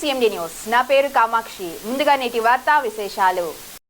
CMD news నా పేరు కామాక్షి ముందుగా నేటి వార్తా విశేషాలు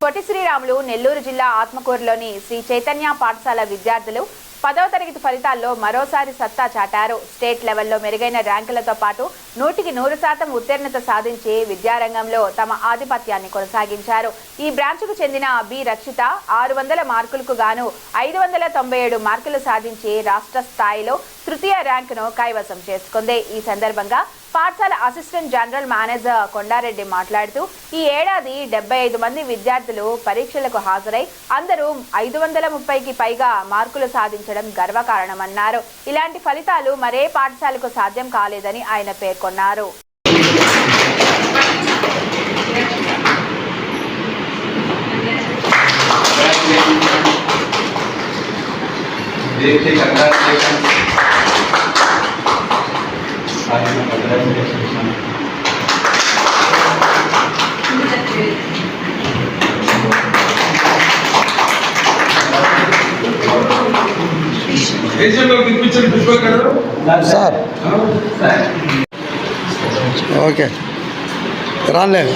పొట్టి శ్రీరాములు నెల్లూరు జిల్లా ఆత్మకూరులోని శ్రీ చైతన్య పాఠశాల విద్యార్థులు 10వ తరగతి ఫలితాల్లో మరోసారి సత్తా చాటారు. స్టేట్ లెవెల్లో మెరుగైన ర్యాంకులతో పాటు 100% ఉత్తీర్ణత సాధించి విద్యారంగంలో తమ ఆధిపత్యాన్ని కొనసాగించారు. ఈ బ్రాంచ్కు చెందిన బి రక్షిత 600 మార్కులకు గాను 597 మార్కులు సాధించి రాష్ట్ర స్థాయిలో తృతీయ ర్యాంకును కైవసం చేసుకుంది. ఈ సందర్భంగా పాఠశాల అసిస్టెంట్ జనరల్ మేనేజర్ కొండారెడ్డి మాట్లాడుతూ ఈ ఏడాది 75 మంది విద్యార్థులు పరీక్షలకు హాజరై అందరూ 530కి పైగా మార్కులు సాధించడం గర్వకారణమన్నారు. ఇలాంటి ఫలితాలు మరే పాఠశాలకు సాధ్యం కాలేదని ఆయన పేర్కొన్నారు. సార్ ఓకే రాలేదు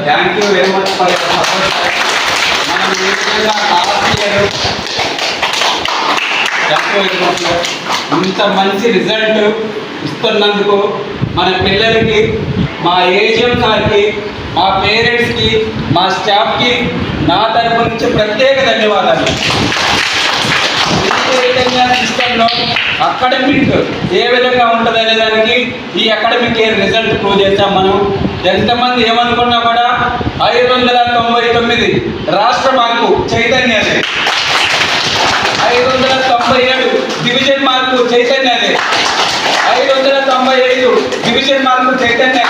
thank you very much for your support. మనం ఇంత మంచి రిజల్ట్ ఇస్తున్నందుకు మన పిల్లలకి, మా ఏజిఎం సార్కి, మా పేరెంట్స్కి, మా స్టాఫ్కి నా తరపు నుంచి ప్రత్యేక ధన్యవాదాలు. సిస్టంలో అకాడమిక్ ఏ విధంగా ఉంటుంది అనే దానికి ఈ అకాడమిక్ ఇయర్ రిజల్ట్ ప్రూవ్ చేస్తాం. మనం ఎంతమంది ఏమనుకున్నా కూడా 599 రాష్ట్ర మార్కు చైతన్యదే, 597 డివిజన్ మార్కు చైతన్యదే, 595 డివిజన్ మార్కు చైతన్యదే,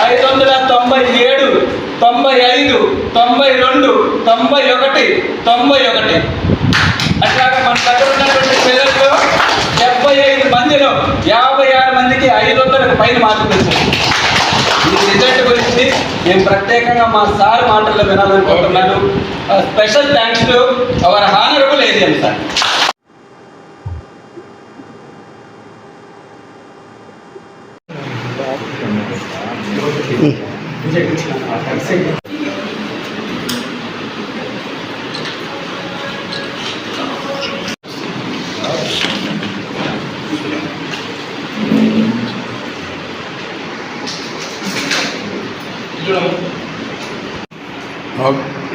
597, 95, 92, 91 అట్లాగే మన దగ్గర ఉన్నటువంటి పిల్లల్లో 75 మందిలో 56 మందికి 500కు పైన మార్కులు వచ్చాయి. ఈ రిజల్ట్ గురించి నేను ప్రత్యేకంగా మా సార్ మాటల్లో వినాలనుకుంటున్నాను. Special thanks to our honourable AGM sir.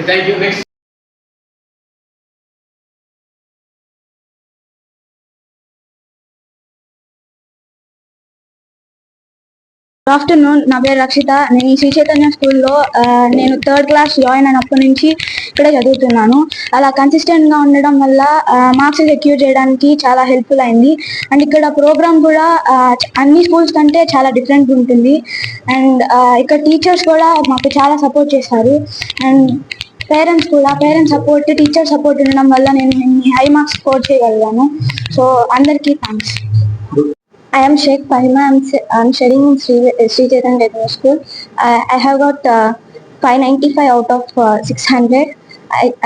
Thank you. Next. Good afternoon. నా పేరు రక్షిత. నేను ఈ శ్రీ చైతన్య స్కూల్లో నేను 3rd క్లాస్ జాయిన్ అయినప్పటి నుంచి ఇక్కడే చదువుతున్నాను. అలా కన్సిస్టెంట్గా ఉండడం వల్ల మార్క్స్ సెక్యూర్ చేయడానికి చాలా హెల్ప్ఫుల్ అయింది. అండ్ ఇక్కడ ప్రోగ్రామ్ కూడా అన్ని స్కూల్స్ కంటే చాలా డిఫరెంట్గా ఉంటుంది. అండ్ ఇక్కడ టీచర్స్ కూడా మాకు చాలా సపోర్ట్ చేశారు. And parents support, teacher support ఉండడం వల్ల నేను హై మార్క్స్ స్కోర్ చేయగలిగాను. సో అందరికీ thanks. I am Sheikh Fahima. I'm studying in Sri Chaitanya Techno School. I have got 595 out of 600.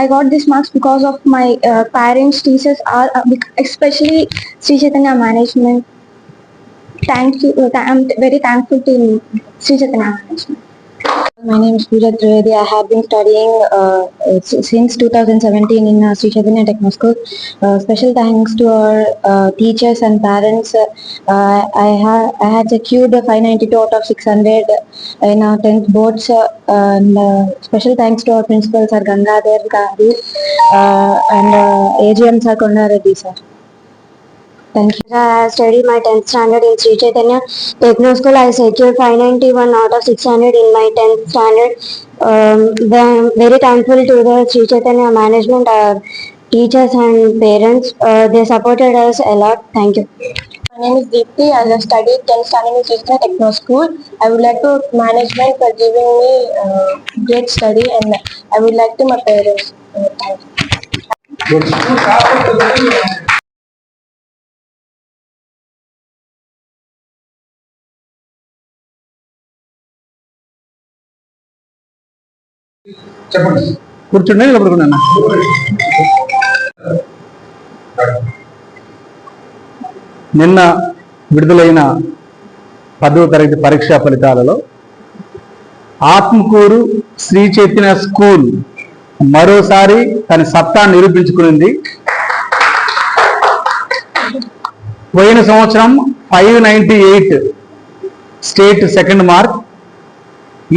I got this marks because of my parents, teachers, are especially Sri Chaitanya management. Thank you. I'm very thankful to Sri Chaitanya management. My name is Pooja Trivedi. I have been studying since 2017 in Sri Chaitanya Techno School. Special thanks to our teachers and parents. I had secured 592 out of 600 in our 10th boards. And special thanks to our principal, Sir Gangadhar Garu, and AGM Sir Kondareddy sir. Thank you. I studied my 10th standard in Sri Chaitanya Techno School. I secured 591 out of 600 in my 10th standard. I'm very thankful to the Sri Chaitanya management, our teachers and parents. They supported us a lot. Thank you. My name is Deepthi. I have studied 10th standard in Sri Chaitanya Techno School. I would like to management for giving me great study, and I would like to my parents. Thank you. చెప్పండి. కూర్చుండే నిలబడుకున్నా. నిన్న విడుదలైన 10వ తరగతి పరీక్షా ఫలితాలలో Atmakur Shri Chaitanya school మరోసారి తన సత్తా నిరూపించుకునింది. పోయిన సంవత్సరం 598 స్టేట్ సెకండ్ మార్క్,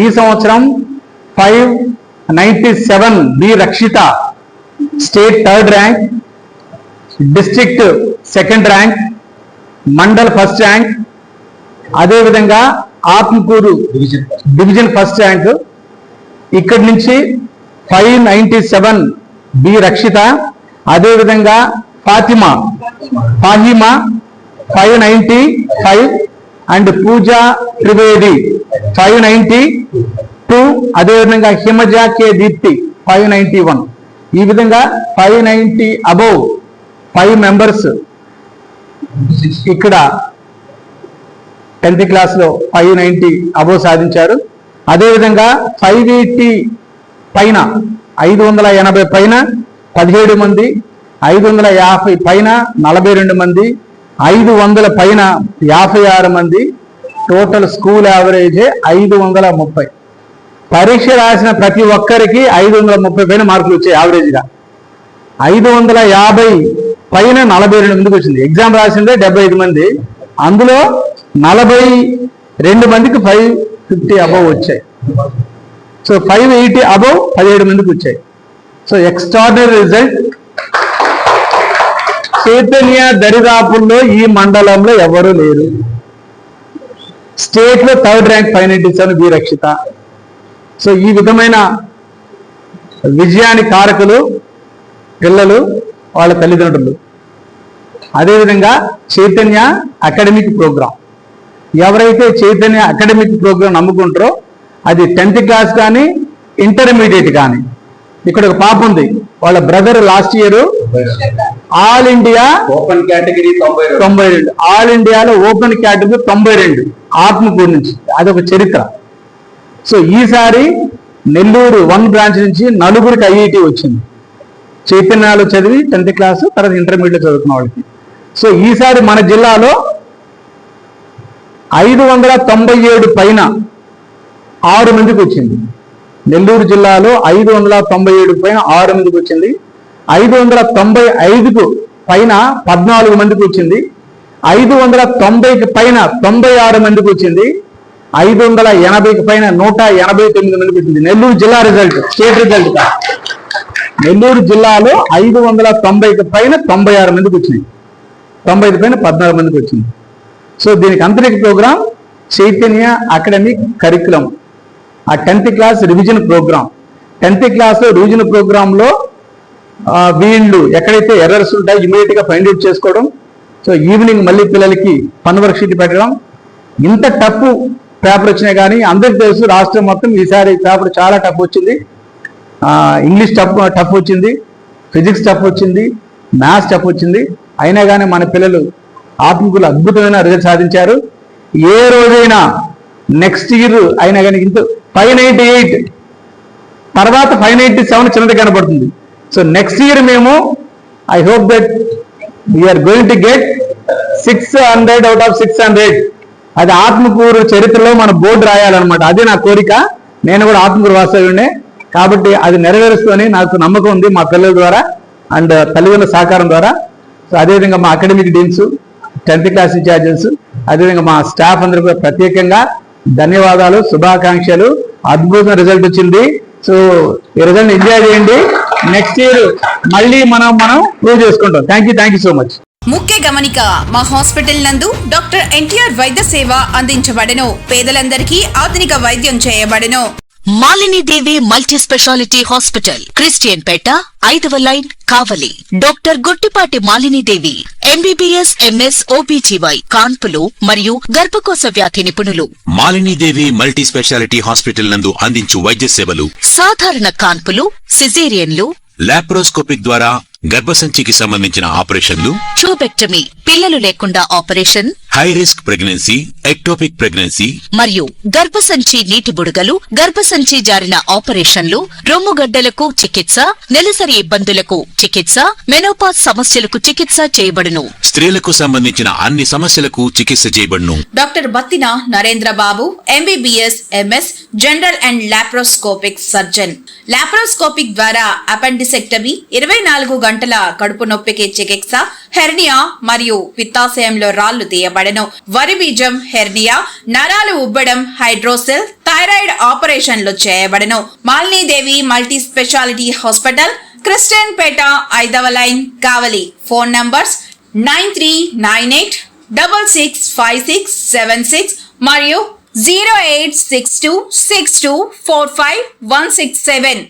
ఈ సంవత్సరం 597 B Rakshita state third rank, district second rank, mandal first rank, అదేవిధంగా ఆత్మకూరు డివిజన్ ఫస్ట్ ర్యాంక్. ఇక్కడి నుంచి 597 బి రక్షిత, అదేవిధంగా ఫాహిమా 595 అండ్ పూజా త్రివేది 592, అదేవిధంగా హిమజ కే దీప్తి 591. ఈ విధంగా 590 అబౌవ్ 5 మెంబర్స్ ఇక్కడ 10th క్లాస్లో 590 అబౌవ్ సాధించారు. అదేవిధంగా 580 పైన 580 పైన 17 మంది, 550 పైన 42 మంది, 500 పైన 56 మంది, టోటల్ స్కూల్ యావరేజే 530. పరీక్ష రాసిన ప్రతి ఒక్కరికి 530 పైన మార్కులు వచ్చాయి యావరేజ్గా. 550 పైన 42 మందికి వచ్చింది. ఎగ్జామ్ రాసిందే 75 మంది, అందులో 42 మందికి 550 అబౌవ్ వచ్చాయి. సో 580 అబౌవ్ 17 మందికి వచ్చాయి. So extraordinary result. చైతన్య దరిదాపుల్లో ఈ మండలంలో ఎవరు లేరు. స్టేట్ లో థర్డ్ ర్యాంక్ 597 బి రక్షిత. సో ఈ విధమైన విజయాని కారకులు పిల్లలు, వాళ్ళ తల్లిదండ్రులు. అదేవిధంగా చైతన్య అకాడమిక్ ప్రోగ్రాం, ఎవరైతే చైతన్య అకాడమిక్ ప్రోగ్రాం నమ్ముకుంటారో అది 10th క్లాస్ కానీ ఇంటర్మీడియట్ కానీ. ఇక్కడ ఒక పాప ఉంది, వాళ్ళ brother last year all India open category 92, all ఇండియాలో ఓపెన్ కేటగిరీ 92 ఆత్మకూరు నుంచి. అదొక చరిత్ర. సో ఈసారి నెల్లూరు 1 బ్రాంచ్ నుంచి 4 ఐఐటి వచ్చింది. చైతన్యాలు చదివి 10th క్లాస్, తర్వాత ఇంటర్మీడియట్ చదువుకున్న వాళ్ళకి. సో ఈసారి మన జిల్లాలో 597 పైన 6 మందికి వచ్చింది. నెల్లూరు జిల్లాలో 597 పైన 6 మందికి వచ్చింది. 595కు పైన 14 మందికి వచ్చింది. 590కి పైన 96 మందికి వచ్చింది. 580కి పైన 189 మందికి వచ్చింది. నెల్లూరు జిల్లా రిజల్ట్, స్టేట్ రిజల్ట్ కాదు. నెల్లూరు జిల్లాలో 590కి పైన 96 మందికి వచ్చింది. 95 పైన 14 మందికి వచ్చింది. సో దీనికి అంతరిక ప్రోగ్రాం చైతన్య అకాడమిక్ కరికులం. ఆ 10th class revision programme. 10th క్లాస్లో రివిజన్ ప్రోగ్రాంలో వీళ్ళు ఎక్కడైతే ఎర్రర్స్ ఉంటాయో ఇమీడియట్ గా ఫైండ్ అవుట్ చేసుకోవడం. సో ఈవినింగ్ మళ్ళీ పిల్లలకి ఫన్ వర్క్ షీట్ పెట్టడం. ఇంత టఫ్ పేపర్ వచ్చినాయి కానీ అందరికి తెలుసు రాష్ట్రం మొత్తం ఈసారి పేపర్ చాలా టఫ్ వచ్చింది. ఇంగ్లీష్ టఫ్ వచ్చింది, ఫిజిక్స్ టఫ్ వచ్చింది, మ్యాథ్స్ టఫ్ వచ్చింది. అయినా కానీ మన పిల్లలు ఆత్మకూరులో అద్భుతమైన రిజల్ట్ సాధించారు. ఏ రోజైనా నెక్స్ట్ ఇయర్ అయినా కానీ ఇంత 598 తర్వాత 597 చిన్నది కనబడుతుంది. సో నెక్స్ట్ ఇయర్ మేము I hope that we're going to get 600 out of 600. అది ఆత్మకూరు చరిత్రలో మన బోర్డు రాయాలన్నమాట. అదే నా కోరిక. నేను కూడా ఆత్మకూరు వాస్తవ్యుడే కాబట్టి అది నెరవేరుస్తుందని నాకు నమ్మకం ఉంది మా పిల్లల ద్వారా అండ్ తల్లిదండ్రుల సహకారం ద్వారా. సో అదేవిధంగా మా academic deans, 10th class in-charges, అదేవిధంగా మా స్టాఫ్ అందరూ కూడా ప్రత్యేకంగా ధన్యవాదాలు, శుభాకాంక్షలు. అద్భుతమైన రిజల్ట్ వచ్చింది. సో ఈ రిజల్ట్ ఎంజాయ్ చేయండి. నెక్స్ట్ ఇయర్ మళ్ళీ మనం ప్రూవ్ చేసుకుంటాం. Thank you so much. ముఖ్య గమనిక, మా హాస్పిటల్ నందు డాక్టర్ ఎన్టీఆర్ వైద్య సేవ అందించబడెను. పేదలందరికీ ఆధునిక వైద్యం చేయబడెను. మాలిని దేవి multi speciality hospital, Christian Peta, 5వ లైన్, కావలి. డాక్టర్ గుట్టిపాటి మాలిని దేవి ఎంబీబీఎస్, ఎంఎస్, ఓబీజీవై, కాన్పులు మరియు గర్భకోశ వ్యాధి నిపుణులు. మాలినీదేవి మల్టీ స్పెషాలిటీ హాస్పిటల్ నందు అందించు వైద్య సేవలు: సాధారణ కాన్పులు, సిజేరియన్లు, లాప్రోస్కోపిక్ ద్వారా గర్భసంచికి సంబంధించిన ఆపరేషన్లు, ట్యూబెక్టమీ, పిల్లలు లేకుండా operation, high risk pregnancy, ectopic pregnancy మరియు గర్భసంచి నీటి బుడగలు, గర్భసంచి జారిన ఆపరేషన్లు, రొమ్ముగడ్డలకు చికిత్స, నెలసరి ఇబ్బందులకు చికిత్స, మెనోపాజ్ సమస్యలకు చికిత్స చేయబడును. స్త్రీలకు సంబంధించిన అన్ని సమస్యలకు చికిత్స చేయబడును. Doctor Battina Narendra Babu, MBBS, MS, general and laparoscopic surgeon. Laparoscopic ద్వారా అపెండిసెక్టమీ, 24 గంటల కడుపు నొప్పికి చికిత్స, హెర్నియా మరియు పిత్తాశయంలో రాళ్లు తీయబడను. వరి బీజం, హెర్నియా, నరాలు ఉబ్బడం, హైడ్రోసెల్, థైరాయిడ్ ఆపరేషన్లు చేయబడను. Malinidevi multi speciality hospital, Christian Peta, 5వ లైన్, కావలి. ఫోన్ నంబర్స్ 9398665676 మరియు 08626245167.